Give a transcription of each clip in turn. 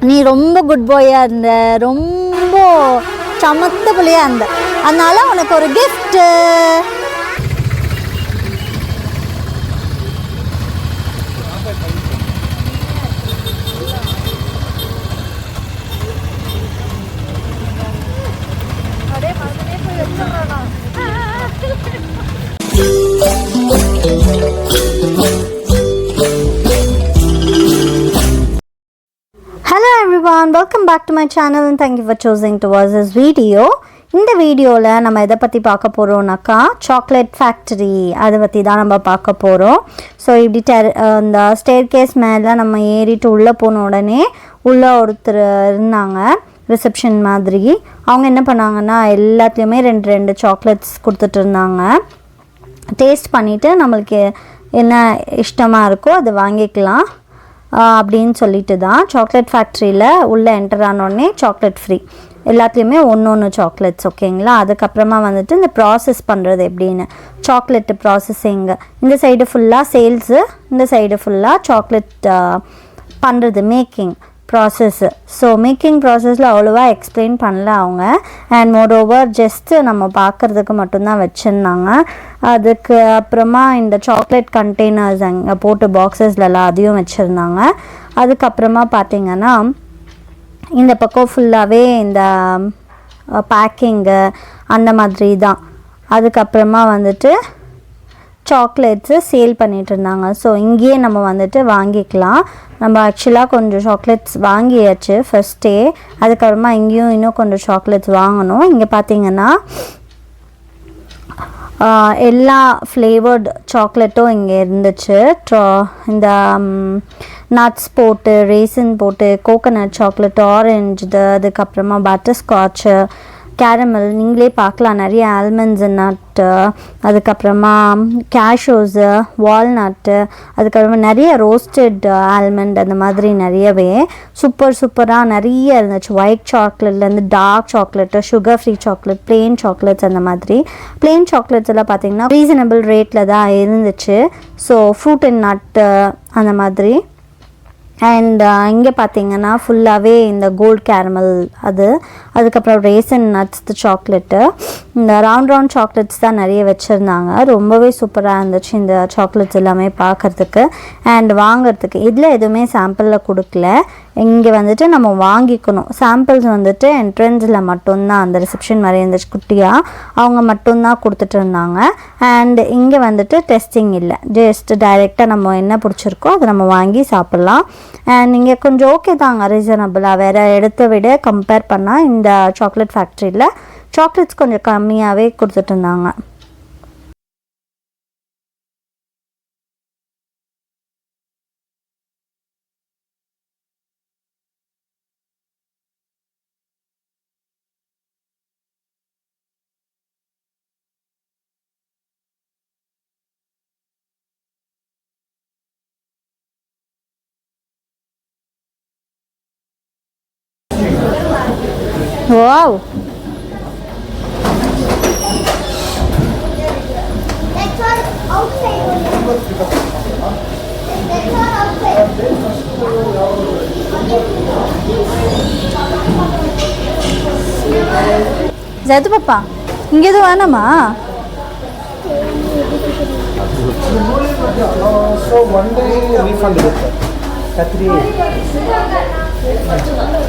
நீ ரொம்ப குட் பாயாக இருந்த, ரொம்ப சமத்த பிள்ளையாக இருந்த, அதனால உனக்கு ஒரு gift. Hello everyone, welcome back to my channel and thank you for choosing to watch this video. இந்த வீடியோவில் நம்ம எதை பற்றி பார்க்க போகிறோம்னாக்கா சாக்லேட் ஃபேக்ட்ரி அதை பற்றி தான் நம்ம பார்க்க போகிறோம். ஸோ இப்படி இந்த ஸ்டேர் கேஸ் மேலே நம்ம ஏறிட்டு உள்ளே போன உடனே உள்ளே ஒருத்தர் இருந்தாங்க, ரிசப்ஷன் மாதிரி. அவங்க என்ன பண்ணாங்கன்னா எல்லாத்துலேயுமே ரெண்டு சாக்லேட்ஸ் கொடுத்துட்டு இருந்தாங்க. டேஸ்ட் பண்ணிவிட்டு நம்மளுக்கு என்ன இஷ்டமாக இருக்கோ அதை வாங்கிக்கலாம் அப்படின்னு சொல்லிட்டு தான். சாக்லேட் ஃபேக்ட்ரியில் உள்ளே என்டர் ஆனோடனே சாக்லேட் ஃப்ரீ, எல்லாத்துலேயுமே ஒன்று சாக்லேட்ஸ், ஓகேங்களா. அதுக்கப்புறமா வந்துட்டு இந்த ப்ராசஸ் பண்ணுறது எப்படின்னு, சாக்லேட்டு ப்ராசஸிங்கு, இந்த சைடு ஃபுல்லாக சேல்ஸு, இந்த சைடு ஃபுல்லாக சாக்லேட் பண்ணுறது மேக்கிங் ப்ராசஸ்ஸு. ஸோ மேக்கிங் ப்ராசஸில் அவ்வளோவா எக்ஸ்பிளைன் பண்ணல அவங்க. அண்ட் மோரோவர் ஜஸ்ட்டு நம்ம பார்க்குறதுக்கு மட்டும்தான் வச்சுருந்தாங்க. அதுக்கு அப்புறமா இந்த சாக்லேட் கண்டெய்னர்ஸ் அங்கே போட்டு பாக்ஸஸ்லலாம் அதையும் வச்சுருந்தாங்க. அதுக்கப்புறமா பார்த்திங்கன்னா இந்த பக்கம் ஃபுல்லாகவே இந்த பேக்கிங்கு அந்த மாதிரி தான். அதுக்கப்புறமா வந்துட்டு சாக்லேட்ஸு சேல் பண்ணிகிட்டு இருந்தாங்க. ஸோ இங்கேயே நம்ம வந்துட்டு வாங்கிக்கலாம். நம்ம ஆக்சுவலாக கொஞ்சம் சாக்லேட்ஸ் வாங்கியாச்சு ஃபஸ்ட்டே. அதுக்கப்புறமா இங்கேயும் இன்னும் கொஞ்சம் சாக்லேட்ஸ் வாங்கணும். இங்கே பார்த்திங்கன்னா எல்லா ஃப்ளேவர்டு சாக்லேட்டும் இங்கே இருந்துச்சு. இந்த நட்ஸ் போட்டு, ரேசின் போட்டு, கோகோனட் சாக்லேட், ஆரஞ்சு, அதுக்கப்புறமா பட்டர்ஸ்காட்சு, கேரமல், நீங்களே பார்க்கலாம், நிறைய ஆல்மண்ட்ஸு, நட்டு, அதுக்கப்புறமா கேஷ்யூஸு, வால்நட்டு, அதுக்கப்புறமா நிறைய ரோஸ்டட் ஆல்மண்ட், அந்த மாதிரி நிறையவே சூப்பராக நிறைய இருந்துச்சு. ஒயிட் சாக்லேட்லேருந்து dark chocolate, sugar free chocolate, plain chocolates, அந்த மாதிரி. பிளெயின் சாக்லேட்ஸ் எல்லாம் பார்த்திங்கன்னா ரீசனபிள் ரேட்டில் தான் இருந்துச்சு. ஸோ ஃப்ரூட் அண்ட் நட்டு அந்த மாதிரி. அண்ட் இங்கே பார்த்திங்கன்னா ஃபுல்லாகவே இந்த கோல்ட் கேரமல் அதுக்கப்புறம் ரேசன் நட்ஸ் சாக்லேட்டு, இந்த ரவுண்ட் சாக்லேட்ஸ் தான் நிறைய வச்சுருந்தாங்க. ரொம்பவே சூப்பராக இருந்துச்சு இந்த சாக்லேட்ஸ் எல்லாமே பார்க்குறதுக்கு அண்ட் வாங்கிறதுக்கு. இதில் எதுவுமே சாம்பிளில் கொடுக்கல, இங்கே வந்துட்டு நம்ம வாங்கிக்கணும். சாம்பிள்ஸ் வந்துட்டு என்ட்ரன்ஸில் மட்டும்தான், அந்த ரிசப்ஷன் மாதிரி இருந்துச்சு குட்டியாக, அவங்க மட்டும்தான் கொடுத்துட்டு இருந்தாங்க. அண்ட் இங்கே வந்துட்டு டெஸ்டிங் இல்லை, ஜஸ்ட் டைரெக்டாக நம்ம என்ன பிடிச்சிருக்கோ அதை நம்ம வாங்கி சாப்பிட்லாம். அண்ட் இங்கே கொஞ்சம் ஓகே தாங்க, ரீசனபிளாக. வேறு இடத்த விட கம்பேர் பண்ணால் இந்த சாக்லேட் ஃபேக்ட்ரியில் சாக்லேட்ஸ் கொஞ்சம் கம்மியாகவே கொடுத்துட்டு இருந்தாங்க. Wow! That's all outside. That's all outside. Zaitu papa, inge edu venama? So one day refund irukke.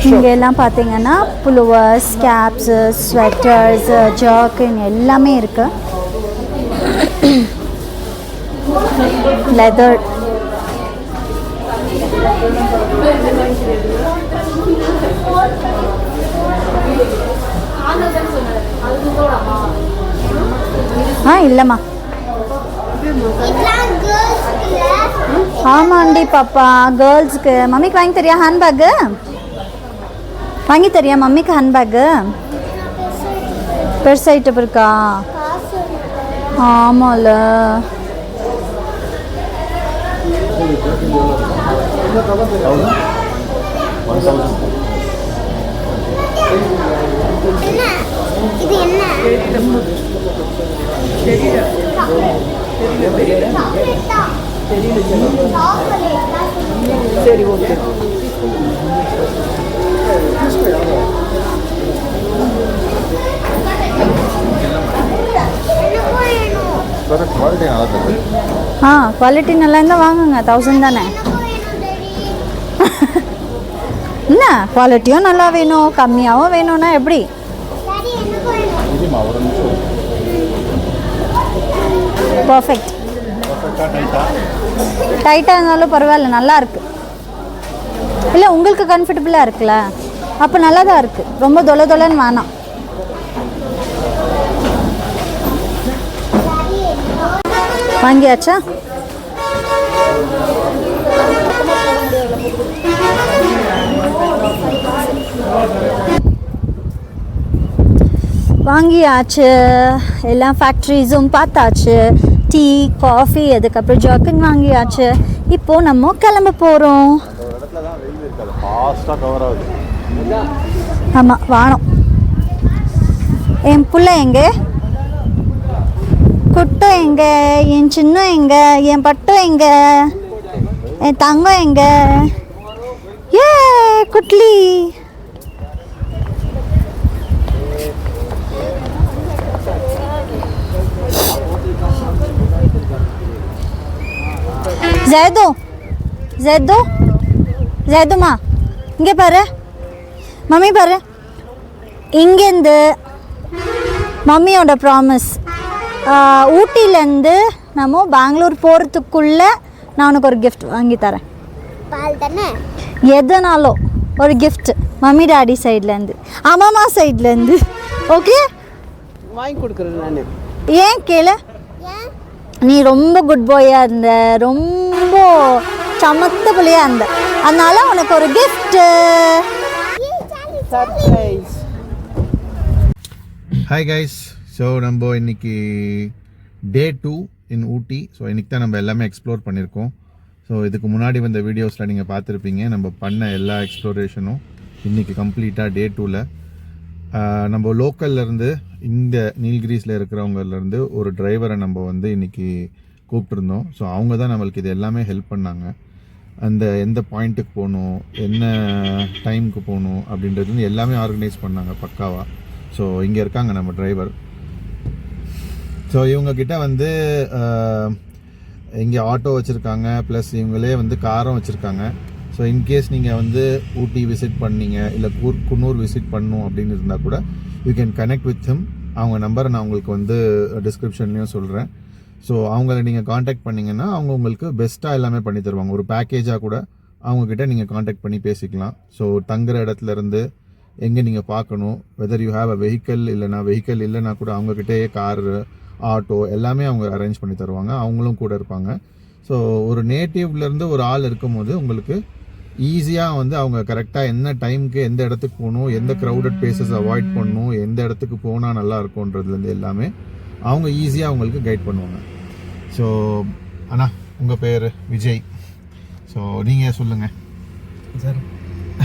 இங்கெல்லாம் பார்த்தீங்கன்னா புலுவர்ஸ், கேப்ஸு, ஸ்வெட்டர்ஸ், ஜாக்கின் எல்லாமே இருக்குது. லெதர், இல்லைம்மா, ஆமாண்டி பாப்பா, கேர்ள்ஸுக்கு. மம்மிக்கு வாங்கி தரியா ஹேண்ட்பேக்கு? வாங்கி தரியா மம்மிக்கு ஹேண்ட்பேக்கு? பெருசாயிட்டு இருக்கா? ஆமாம்ல. சரி, ஓகே. நல்லா தருது. குவாலிட்டி நல்லா இருந்தால் வாங்குங்க, 1000 தானே. என்ன குவாலிட்டியும் நல்லா வேணும், கம்மியாகவும் வேணும்னா எப்படி? இதுமா ஒரு நிமிஷம். பர்ஃபெக்ட். டைட்டாக இருந்தாலும் பரவாயில்ல, நல்லா இருக்கு. இல்லை உங்களுக்கு கம்ஃபர்டபுளாக இருக்குல்ல, அப்போ நல்லா தான் இருக்குது. ரொம்ப தொலைன்னு வேணாம். வாங்கியாச்சா? வாங்கியாச்சு, எல்லா ஃபேக்ட்ரிஸும் பார்த்தாச்சு. டீ, காஃபி, அதுக்கப்புறம் ஜாக்கிங் வாங்கியாச்சு. இப்போது நம்ம கிளம்ப போகிறோம். ஆமாம், வானம். என் புள்ள எங்கே? குட்டை எங்கே? என் சின்ன எங்கே? என் பட்டம் எங்கே? என் தங்கம் எங்கே? ஏ குட்லி. ஜெயது, ஜெயது, ஜெயதுமா இங்கே பாரு, மம்மி பாரு. இங்கேருந்து மம்மியோட ப்ராமிஸ், ஊட்டிலேருந்து நம்ம பெங்களூர் போகிறதுக்குள்ளே நான் உனக்கு ஒரு கிஃப்ட் வாங்கி தரேன். எதனாலும் ஒரு கிஃப்ட், மம்மி டாடி சைட்லேருந்து, அம்மா சைட்லேருந்து. ஓகே, வாங்கி கொடுக்குறேன் நான். ஏன் கேளு, நீ ரொம்ப குட் பாயாக இருந்த, ரொம்ப சமத்த பிள்ளையா இருந்த, அதனால உனக்கு ஒரு gift. Surprise. Hi guys, so நம்ம இன்னைக்கு டே 2 இன் ஊட்டி. ஸோ இன்றைக்கி தான் நம்ம எல்லாமே எக்ஸ்ப்ளோர் பண்ணியிருக்கோம். ஸோ இதுக்கு முன்னாடி வந்த வீடியோஸில் நீங்கள் பார்த்துருப்பீங்க, நம்ம பண்ண எல்லா எக்ஸ்ப்ளோரேஷனும் இன்றைக்கி கம்ப்ளீட்டாக டே 2ல். நம்ம லோக்கல்லேருந்து இந்த நீல்கிரிஸில் இருக்கிறவங்கலேருந்து ஒரு டிரைவரை நம்ம வந்து இன்றைக்கி கூப்பிட்டுருந்தோம். ஸோ அவங்க தான் நம்மளுக்கு இது எல்லாமே ஹெல்ப் பண்ணாங்க. அந்த எந்த பாயிண்ட்டுக்கு போகணும், என்ன டைமுக்கு போகணும் அப்படின்றது வந்து எல்லாமே ஆர்கனைஸ் பண்ணாங்க பக்காவாக. ஸோ இங்கே இருக்காங்க நம்ம டிரைவர். ஸோ இவங்கக்கிட்ட வந்து இங்கே ஆட்டோ வச்சுருக்காங்க, ப்ளஸ் இவங்களே வந்து காரும் வச்சுருக்காங்க. ஸோ இன்கேஸ் நீங்கள் வந்து ஊட்டி விசிட் பண்ணீங்க, இல்லை குன்னூர் விசிட் பண்ணணும் அப்படின்னு இருந்தால் கூட you can connect with him. அவங்க நம்பரை நான் உங்களுக்கு வந்து டிஸ்கிரிப்ஷன்லேயும் சொல்கிறேன். ஸோ அவங்கள நீங்கள் காண்டாக்ட் பண்ணிங்கன்னா அவங்க உங்களுக்கு பெஸ்ட்டாக எல்லாமே பண்ணி தருவாங்க. ஒரு பேக்கேஜாக கூட அவங்கக்கிட்ட நீங்கள் காண்டாக்ட் பண்ணி பேசிக்கலாம். ஸோ தங்குற இடத்துலேருந்து எங்கே நீங்கள் பார்க்கணும், whether you have a vehicle, இல்லைனா வெஹிக்கல் இல்லைனா கூட அவங்கக்கிட்டே காரு, ஆட்டோ எல்லாமே அவங்க அரேஞ்ச் பண்ணி தருவாங்க. அவங்களும் கூட இருப்பாங்க. ஸோ ஒரு நேட்டிவ்லேருந்து ஒரு ஆள் இருக்கும்போது உங்களுக்கு ஈஸியாக வந்து அவங்க கரெக்டாக என்ன டைமுக்கு எந்த இடத்துக்கு போகணும், எந்த க்ரௌடட் பிளேசஸ் அவாய்ட் பண்ணணும், எந்த இடத்துக்கு போனால் நல்லா இருக்கும்ன்றதுலேருந்து எல்லாமே அவங்க ஈஸியாக அவங்களுக்கு கைட் பண்ணுவாங்க. ஸோ அண்ணா, உங்கள் பேர் விஜய். ஸோ நீங்கள் சொல்லுங்கள் சார்.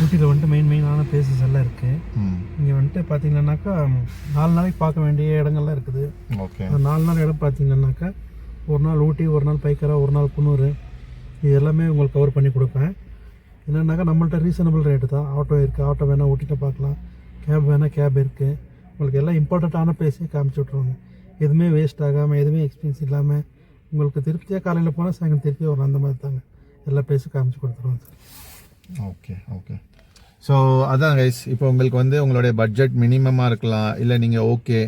ஊட்டியில் வந்துட்டு மெயினான பிளேசஸ் எல்லாம் இருக்குது. இங்கே வந்துட்டு பார்த்தீங்கன்னாக்கா 4 நாளைக்கு பார்க்க வேண்டிய இடங்கள்லாம் இருக்குது. ஓகே. அந்த 4 நாள் இடம் பார்த்தீங்கன்னாக்கா ஒரு நாள் ஊட்டி, ஒரு நாள் பைக்கரா, ஒரு நாள் குன்னூர், இது எல்லாமே உங்களுக்கு கவர் பண்ணி கொடுப்பேன். என்னென்னாக்கா நம்மள்ட்ட ரீசனபிள் ரேட்டு தான். ஆட்டோ இருக்குது, ஆட்டோ வேணால் ஊட்டிகிட்ட பார்க்கலாம். கேப் வேணால் கேப் இருக்குது. உங்களுக்கு எல்லாம் இம்பார்ட்டண்ட்டான பிளேஸே காமிச்சு விட்ருவாங்க. எதுவுமே வேஸ்ட் ஆகாமல், எதுவுமே எக்ஸ்பென்ஸ் இல்லாமல் உங்களுக்கு திருப்தியாக காலையில் போனால் சாயங்காலம் திருப்தி வரும். அந்த மாதிரி தாங்க எல்லா பிளேஸும் காமிச்சு கொடுத்துருவோம் சார். Okay okay. ஸோ அதான் கைஸ், இப்போ உங்களுக்கு வந்து உங்களுடைய பட்ஜெட் மினிமமாக இருக்கலாம், இல்லை நீங்கள் ஓகே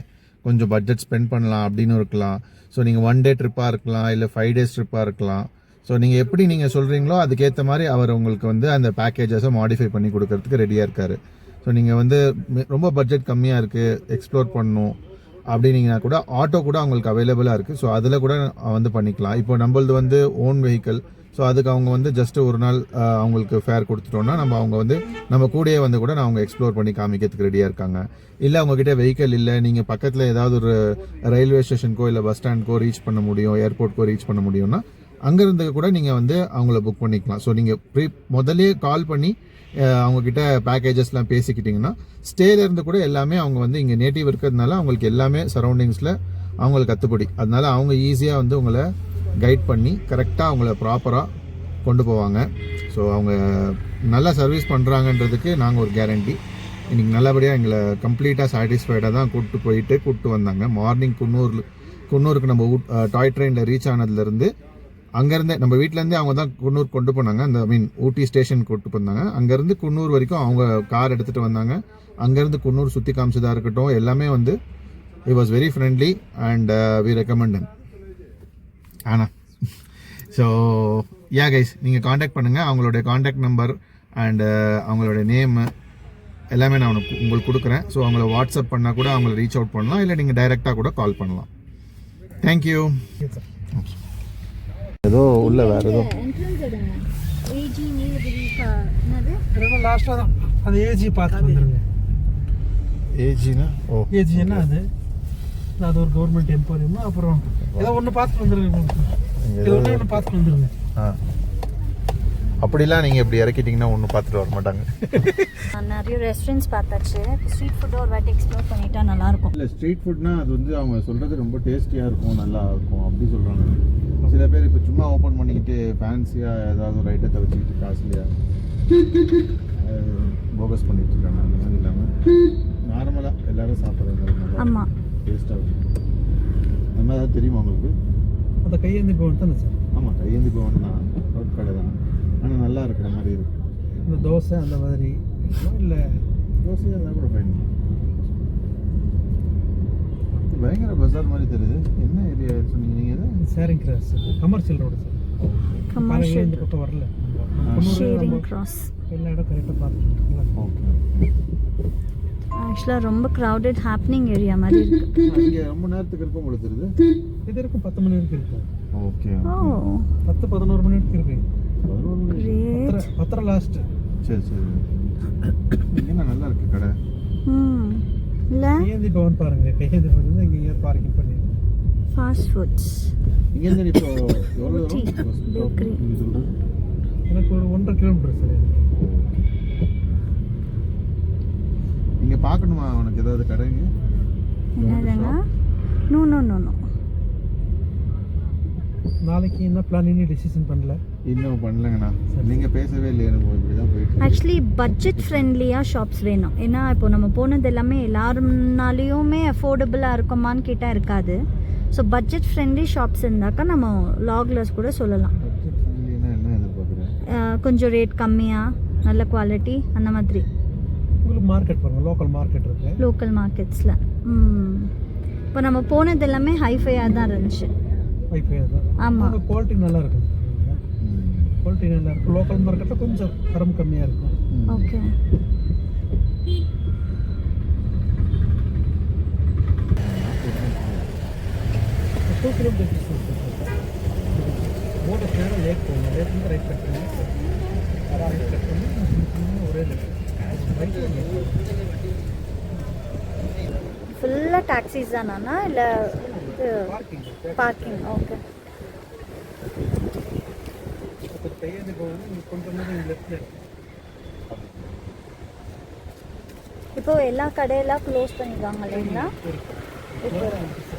கொஞ்சம் பட்ஜெட் ஸ்பெண்ட் பண்ணலாம் அப்படின்னு இருக்கலாம். ஸோ நீங்கள் 1 டே ட்ரிப்பாக இருக்கலாம், இல்லை 5 டேஸ் ட்ரிப்பாக இருக்கலாம். ஸோ நீங்கள் எப்படி நீங்கள் சொல்கிறீங்களோ அதுக்கேற்ற மாதிரி அவர் உங்களுக்கு வந்து அந்த பேக்கேஜஸை மாடிஃபை பண்ணி கொடுக்கறதுக்கு ரெடியாக இருக்கார். ஸோ நீங்கள் வந்து ரொம்ப பட்ஜெட் கம்மியாக இருக்குது, எக்ஸ்ப்ளோர் பண்ணணும் அப்படின்னீங்கன்னா கூட ஆட்டோ கூட அவங்களுக்கு அவைலபிளாக இருக்குது. ஸோ அதில் கூட வந்து பண்ணிக்கலாம். இப்போ நம்மளது வந்து ஓன் வெஹிக்கல். ஸோ அதுக்கு அவங்க வந்து ஜஸ்ட் ஒரு நாள் அவங்களுக்கு ஃபேர் கொடுத்துட்டோன்னா அவங்க வந்து நம்ம கூடயே வந்து கூட அவங்க எக்ஸ்ப்ளோர் பண்ணி காமிக்கிறதுக்கு ரெடியாக இருக்காங்க. இல்லை அவங்ககிட்ட வெஹிக்கல் இல்லை, நீங்கள் பக்கத்தில் ஏதாவது ஒரு ரயில்வே ஸ்டேஷனுக்கோ இல்லை பஸ் ஸ்டாண்ட்க்கோ ரீச் பண்ண முடியும், ஏர்போர்ட்க்கோ ரீச் பண்ண முடியும்னா அங்கேருந்து கூட நீங்கள் வந்து அவங்கள புக் பண்ணிக்கலாம். ஸோ நீங்கள் முதலே கால் பண்ணி அவங்கக்கிட்ட பேக்கேஜஸ்லாம் பேசிக்கிட்டிங்கன்னா ஸ்டேலேருந்து கூட எல்லாமே அவங்க வந்து இங்கே நேட்டிவ் இருக்கிறதுனால அவங்களுக்கு எல்லாமே சரௌண்டிங்ஸில் அவங்களுக்கு கற்றுப்படி. அதனால அவங்க ஈஸியாக வந்து உங்களை கைட் பண்ணி கரெக்டாக அவங்கள ப்ராப்பராக கொண்டு போவாங்க. ஸோ அவங்க நல்லா சர்வீஸ் பண்ணுறாங்கன்றதுக்கு நாங்கள் ஒரு கேரண்டி. இன்றைக்கி நல்லபடியாக எங்களை கம்ப்ளீட்டாக சாட்டிஸ்ஃபைடாக தான் கூப்பிட்டு வந்தாங்க. மார்னிங் குன்னூர் குன்னூருக்கு நம்ம டாய் ட்ரெயினில் ரீச் ஆனதுலேருந்து அங்கேருந்தே நம்ம வீட்டிலேருந்தே அவங்க தான் குன்னூர் கொண்டு போனாங்க. அந்த ஊட்டி ஸ்டேஷன் கொண்டு போனாங்க. அங்கேருந்து குன்னூர் வரைக்கும் அவங்க கார் எடுத்துகிட்டு வந்தாங்க. அங்கேருந்து குன்னூர் சுற்றி காமிச்சதாக இருக்கட்டும் எல்லாமே வந்து it was very friendly and we recommend ஆனா. ஸோ யா கைஸ், நீங்கள் காண்டாக்ட் பண்ணுங்கள். அவங்களுடைய காண்டாக்ட் நம்பர் அண்டு அவங்களுடைய நேமு எல்லாமே நான் உங்களுக்கு கொடுக்குறேன். ஸோ அவங்கள வாட்ஸ்அப் பண்ணால் கூட அவங்கள ரீச் அவுட் பண்ணலாம், இல்லை நீங்கள் டைரெக்டாக கூட கால் பண்ணலாம். தேங்க்யூ. ஏதோ உள்ள வேறு ஏதோ லாஸ்ட்டாக தான் அந்த ஏஜி பார்த்து வந்துருங்க. ஏஜினா ஏஜின்னா அது ஒரு கவர்மெண்ட் எம்போரியம். அப்புறம் ஏதோ ஒன்று பார்த்துட்டு வந்துருங்க. இது ஒன்று பார்த்துட்டு வந்துருங்க. அப்படிலாம் நீங்கள் இப்படி இறக்கிட்டிங்கன்னா ஒன்றும் பார்த்துட்டு வர மாட்டாங்க. நிறைய ரெஸ்டாரண்ட்ஸ் பார்த்தாச்சு. ஸ்ட்ரீட் ஃபுட்டு ஒரு வாட்டி எக்ஸ்ப்ளோர் பண்ணிட்டா நல்லாயிருக்கும். இல்லை, ஸ்ட்ரீட் ஃபுட்னா அது வந்து அவங்க சொல்கிறது ரொம்ப டேஸ்டியாக இருக்கும், நல்லா இருக்கும் அப்படி சொல்கிறாங்க. சில பேர் இப்போ சும்மா ஓப்பன் பண்ணிக்கிட்டு ஃபேன்சியாக ஏதாவது ஒரு ஐட்டத்தை வச்சுக்கிட்டு காஸ்ட்லியாக போகஸ் பண்ணிட்டு இருக்காங்க. அந்த மாதிரி இல்லாமல் நார்மலாக எல்லாரும் சாப்பிட்றது ஆமாம், டேஸ்ட்டாக இருக்கும். அந்த மாதிரி ஏதாவது தெரியுமா உங்களுக்கு? அந்த கையேந்தி பவன் தானே சார்? ஆமாம், கையேந்தி பவன் தான், ரோட் கடை தான். ஆனால் நல்லா இருக்கிற மாதிரி இருக்கும். இந்த தோசை அந்த மாதிரி இல்லை தோசையாக இருந்தால் கூட ஃபைன். பயங்கர பஜார் மாதிரி தெரியுது. என்ன ஏரியா சொன்னீங்க நீங்கள்? Sharing cross, commercial road sir. Commercial இந்த பக்கம் வரல. ஷேரிங் கிராஸ் எல்லா இடம் கரெக்டாக பார்த்துருக்கீங்களா? ஓகே. ஆக்சுவலாக ரொம்ப க்ரௌடட் ஹாப்பனிங் ஏரியா மாதிரி இருக்கு. இங்கே ரொம்ப நேரத்துக்கு இருக்கும் போல தெரியுது. இது இருக்கும் 10 மணி வரைக்கும் இருக்கும். ஓகே. ஓ 10-11 மணி வரைக்கும் இருக்கு. 11 மணி. கிரேட். 10 லாஸ்ட். சரி சரி. என்ன நல்லா இருக்கு கடை. இல்ல கையேந்தி பவன் பாருங்க. கையேந்தி பவன் வந்து இங்கே பார்க்கிங் பண்ணி ஃபாஸ்ட் ஃபுட்ஸ். இங்கே இருந்து இப்போ எவ்வளோ பேக்கரி. எனக்கு ஒரு 1.5 கிலோமீட்டர் சார். இங்கே பார்க்கணுமா உனக்கு ஏதாவது கடைங்க? என்னதுங்க? No no no no. நாளைக்கு என்ன பிளான் இன்னும் டிசிஷன் பண்ணல. இன்னும் பண்ணலங்கண்ணா. நீங்கள் பேசவே இல்லை. எனக்கு இப்படி தான் போயிட்டு. ஆக்சுவலி பட்ஜெட் ஃப்ரெண்ட்லியாக ஷாப்ஸ் வேணும். ஏன்னா இப்போ நம்ம போனது எல்லாமே எல்லாருனாலையுமே அஃபோர்டபுளாக இருக்குமான்னு கேட்டால் இருக்காது. ஸோ பட்ஜெட் ஃப்ரெண்ட்லி ஷாப்ஸ் இருந்தாக்கா நம்ம லாக்லஸ் கூட சொல்லலாம். பட்ஜெட் ஃப்ரெண்ட்லினா என்ன எதிர்பார்க்குறேன்? கொஞ்சம் ரேட் கம்மியாக, நல்ல குவாலிட்டி அந்த மாதிரி. உங்களுக்கு மார்க்கெட் பாருங்க, லோக்கல் மார்க்கெட் இருக்கு. லோக்கல் மார்க்கெட்ஸில் இப்போ நம்ம போனது எல்லாமே ஹைஃபையாக தான் இருந்துச்சு. வைஃபை தான். ஆமாம், குவாலிட்டி நல்லா இருக்கும். குவாலிட்டி நல்லா இருக்கும். லோக்கல் மார்க்கெட்டில் கொஞ்சம் தரம் கம்மியாக இருக்கும். ஓகே. போர்டு நேரம் லேட் போகணும். லேட்லேருந்து ரைட் கட் பண்ணி ரைட் கட் பண்ணி ஒரே லேட் ஃபுல்லாக டாக்ஸிஸ் தானா இல்லை பார்க்கிங்? ஓகே. கையேந்தி பவன் கொஞ்சம் லெஃப்ட்ல. இப்போ எல்லா கடையெல்லாம் க்ளோஸ் பண்ணிடுவாங்க இல்லைங்களா? இப்போ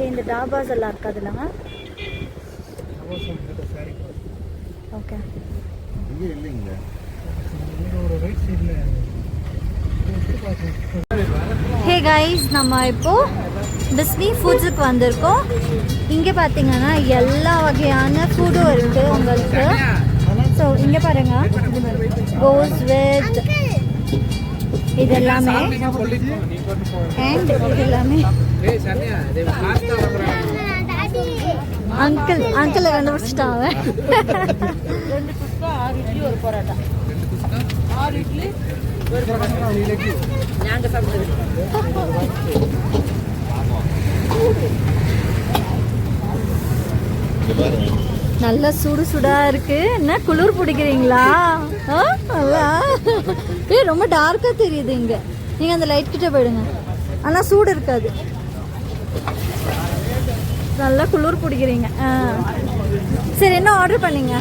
இந்த டாபாஸ் எல்லாம் இருக்காதுல்லங்க? ஓகே. இங்கே இல்லைங்களா? ஒரு ரைட் சைடில். ஹே கைஸ், நம்ம இப்போது டிஸ்னி ஃபுட்ஸுக்கு வந்திருக்கோம். இங்கே பார்த்தீங்கன்னா எல்லா வகையான ஃபுட்டும் இருக்குது உங்களுக்கு. ஸோ இங்கே பாருங்கள், கோஸ் வித் இது எல்லாமே அண்ட் இது எல்லாமே அங்கிள் கண்டுபிடிச்சிட்டாங்க. நல்லா சுடு சுடா இருக்கு. என்ன குளிர் பிடிக்கிறீங்களா? ரொம்ப டார்க்கா தெரியுது இங்க. நீங்க அந்த லைட் கிட்ட போயிடுங்க. ஆனா சூடு இருக்காது. நல்லா குளிர் பிடிக்கிறீங்க. சரி, என்ன ஆர்டர் பண்ணீங்க?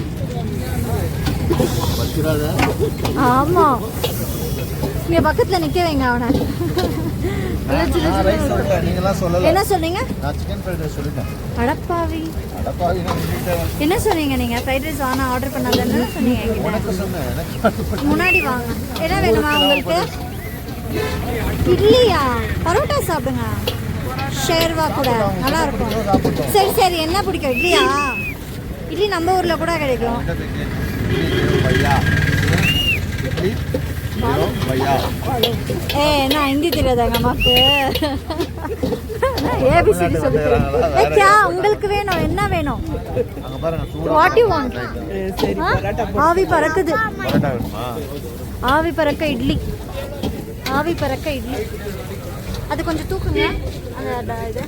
ஆமா, இங்க பக்கத்துல நிக்க வைங்க அவனை. என்ன சொன்னீங்க? அடப்பாவி, என்ன சொன்னீங்க நீங்க? ஃப்ரைட் ரைஸ் வாங்க ஆர்டர் பண்ணாதன்னு சொன்னீங்க என்கிட்ட. முன்னாடி வாங்க. என்ன வேணுமா உங்களுக்கு? இட்லியா? பரோட்டா சாப்பிடுங்க. ஷேர்வா கூட நல்லா இருக்கும். சரி சரி, என்ன பிடிக்கும்? இட்லியா? இட்லி நம்ம ஊரில் கூட கிடைக்கும். நான் ஹிந்தி தெரியாதா எங்கள் அம்மாவுக்கு? ஏபிசிடி சொல்லிக்கிறேன். உங்களுக்கு வேணும், என்ன வேணும்? What you want? ஆவி பறக்குது. ஆவி பறக்க இட்லி, ஆவி பறக்க இட்லி. அது கொஞ்சம் தூக்குங்க. அந்த இது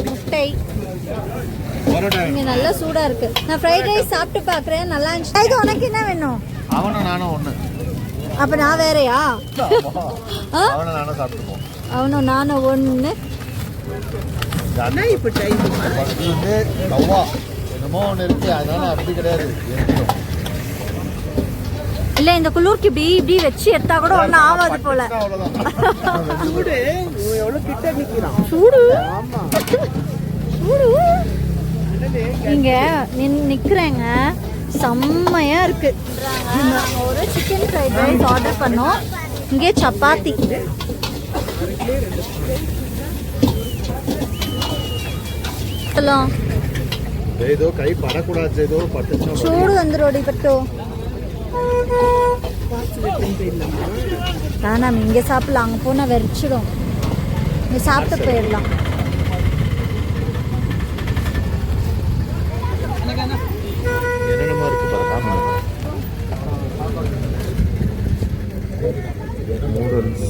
முட்டை இங்கே நல்லா சூடாக இருக்கு. நான் ஃப்ரைட் ரைஸ் சாப்பிட்டு பார்க்குறேன், நல்லா இருந்துச்சு. இது உனக்கு என்ன வேணும்? அவனும் நானும் ஒன்று. அப்போ நான் வேறையா? அவனும் நானும் சாப்பிட்டுப்போம். அவனும் நானும் ஒன்று. இப்போ கவ்வா என்னமோ ஒன்று இருக்கு, அதனால அப்படி கிடையாது. இல்லை, இந்த குளிருக்கு இப்படி இப்படி வச்சு எடுத்தா கூட ஒன்றும் ஆகாது போல. சூடு எவ்வளோ கிட்ட நிற்கிறான். சூடு சூடு இங்க நிக்கிறேங்க, செம்மையா இருக்கு. நாங்கள் ஒரு சிக்கன் ஃப்ரைட் ரைஸ் ஆர்டர் பண்ணோம். இங்கே சப்பாத்தி. ஏதோ கை படக்கூடாது, ஏதோ பட்டு சூடு வந்துரோடி பட்டு. வேணாம், இங்கே சாப்பிடலாம். அங்கே போனால் வெறிச்சிடும். இங்கே சாப்பிட்டு போயிடலாம். என்னென்னமா இருக்கு பாருங்க. நூடுல்ஸ்,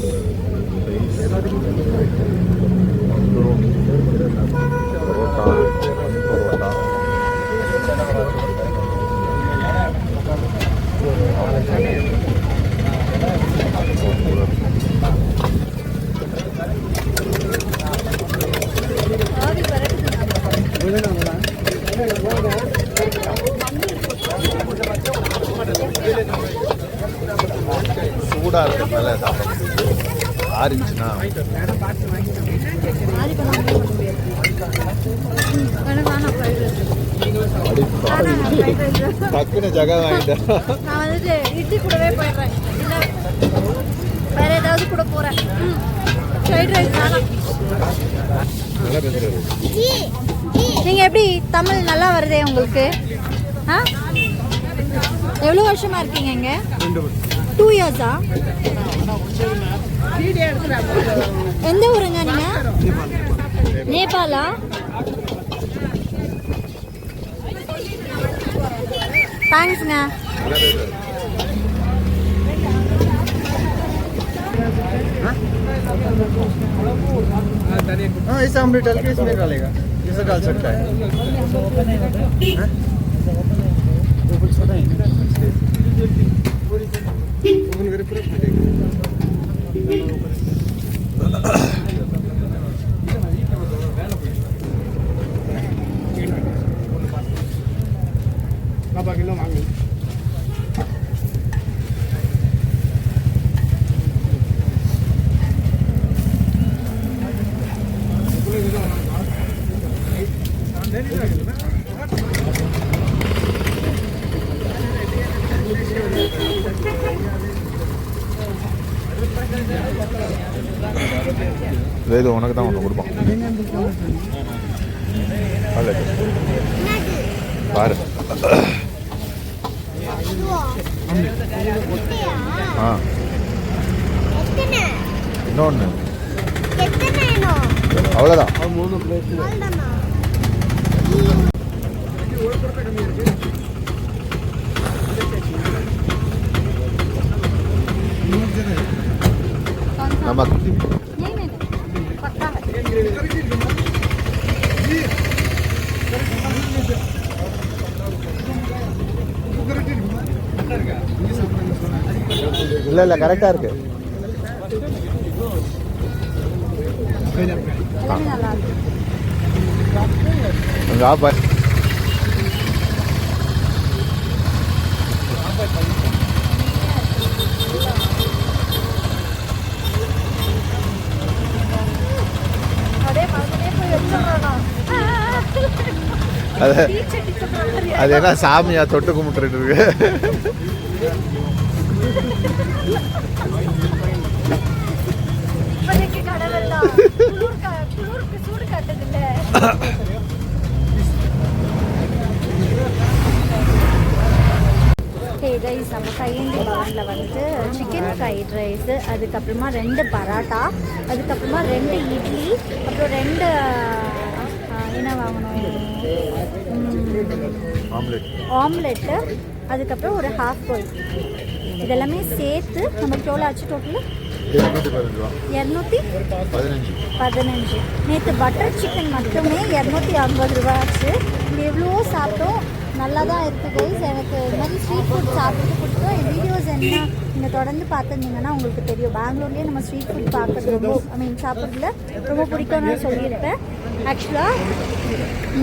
பரோட்டா, பரோட்டா, சூடா இருக்கிறதுனால சாப்பிட ஆறிச்சுன்னா டக்குன்னு ஜகா வாங்கிட்டேன். நான் வந்துட்டு இட்லி கூடவே போயிடுறேன், இல்லை வேற ஏதாவது கூட போறேன். ஃப்ரைட் ரைஸ் வேணாம். நல்லா பேசுறாரு. நீங்க எப்படி தமிழ் நல்லா வருதே உங்களுக்கு? எவ்வளோ வருஷமா இருக்கீங்க இங்க? 2 இயர்ஸா? எந்த ஊருங்க நீங்க? நேபாளா? தேங்க்ஸ்ங்க. हाँ ऐसा हम डाल के इसमें डालेगा, इसे डाल सकता है। இது உனக்கு தான் ஒன்று கொடுப்பான். பாரு. ஆ இன்னொன்று அவ்வளோதான். 3 பிளேட். नमक இல்லை இல்லை கரெக்டாக இருக்கு. கொஞ்சம் ஆப்பா. அது என்ன சாமியா தொட்டு கும்பிட்டு இருக்கு. குளிருக்கு சூடு காட்டுதில்ல. ஹே கைஸ், நம்ம கையேந்தி பவனில் வந்து சிக்கன் ஃப்ரைட் ரைஸு, அதுக்கப்புறமா 2 பராட்டா, அதுக்கப்புறமா 2 இட்லி, அப்புறம் 2 என்ன வாங்கணும், ஆம்லெட்டு, அதுக்கப்புறம் ஒரு ஹாஃப் பாயில். இதெல்லாமே சேர்த்து நமக்கு எவ்வளோ ஆச்சு டோட்டலு? 215. நேற்று பட்டர் சிக்கன் மட்டுமே 250 ரூபா ஆச்சு. இது எவ்வளோ சாப்பிட்டோம். நல்லா தான் இருக்குது கைஸ். எனக்கு இது மாதிரி ஸ்ட்ரீட் ஃபுட் சாப்பிட்டு பிடிக்கும். என் வீடியோஸ் என்ன நீங்கள் தொடர்ந்து பார்த்துருந்தீங்கன்னா உங்களுக்கு தெரியும். பெங்களூர்லேயே நம்ம ஸ்ட்ரீட் ஃபுட் பார்க்குறது ரொம்ப சாப்பிட்றதுல ரொம்ப பிடிக்கும்னு சொல்லியிருப்பேன். ஆக்சுவலாக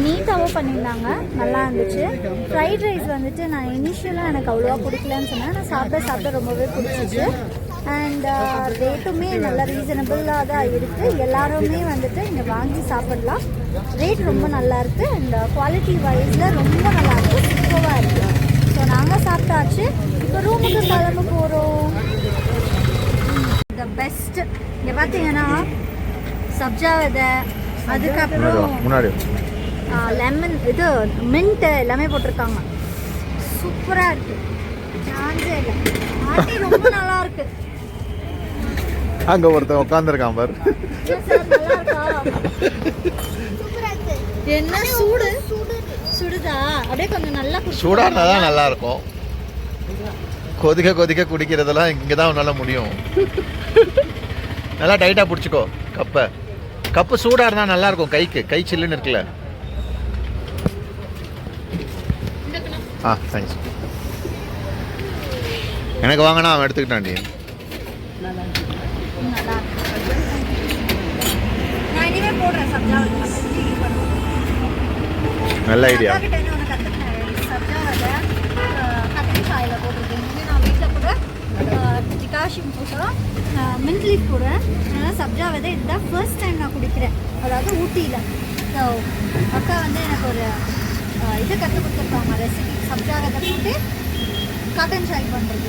நீட்டாகவும் பண்ணியிருந்தாங்க, நல்லா இருந்துச்சு. ஃப்ரைட் ரைஸ் வந்துட்டு நான் இனிஷியலாக எனக்கு அவ்வளோவா பிடிக்கலன்னு சொன்னேன். நான் சாப்பிட ரொம்பவே பிடிச்சிச்சு. அண்ட் ரேட்டுமே நல்லா ரீசனபிளாக தான் இருக்குது. எல்லாருமே வந்துட்டு இங்கே வாங்கி சாப்பிடலாம். ரேட் ரொம்ப நல்லா இருக்குது. அண்ட் குவாலிட்டி வைஸில் ரொம்ப நல்லா இருக்குது, சூப்பராக இருக்குது. ஸோ நாங்கள் சாப்பிட்டாச்சு. இப்போ ரூமுக்கு கிளம்ப போகிறோம். த பெஸ்ட் இங்கே பார்த்தீங்கன்னா சப்ஜா விதை, அதுக்கப்புறம் முன்னாடி லெமன், இது மின்ட்டு எல்லாமே போட்டிருக்காங்க. சூப்பராக இருக்குது, சான்ஸே இல்லை. ஆட்டி ரொம்ப நல்லா இருக்கு. அங்க ஒருத்தன் உட்காந்துருக்கான் பாரு. என்ன சூடு சுடுதா? அப்படியே கொஞ்சம் நல்லா சூடா இருந்தாதான் நல்லா இருக்கும். கொதிக்க கொதிக்க குடிக்கிறதெல்லாம் இங்கதான் உன்னால முடியும். நல்லா டைட்டா பிடிச்சிக்கோ கப்பு சூடா இருந்தா நல்லா இருக்கும். கை சில்லுன்னு இருக்குல்ல. தேங்க்ஸ். எனக்கு வாங்கினா அவன் எடுத்துக்கிட்டான்டி. நல்ல ஐடியா. மின்ட் லீஃப் போடுறேன். அதனால் சப்ஜா விதை இதுதான் ஃபர்ஸ்ட் டைம் நான் குடிக்கிறேன், அதாவது ஊட்டியில். ஸோ அக்கா வந்து எனக்கு ஒரு இது கற்றுக் கொடுத்துருக்காங்க ரெசிபி. சப்ஜா விதை போட்டு காட்டன் சாய் பண்ணுறது.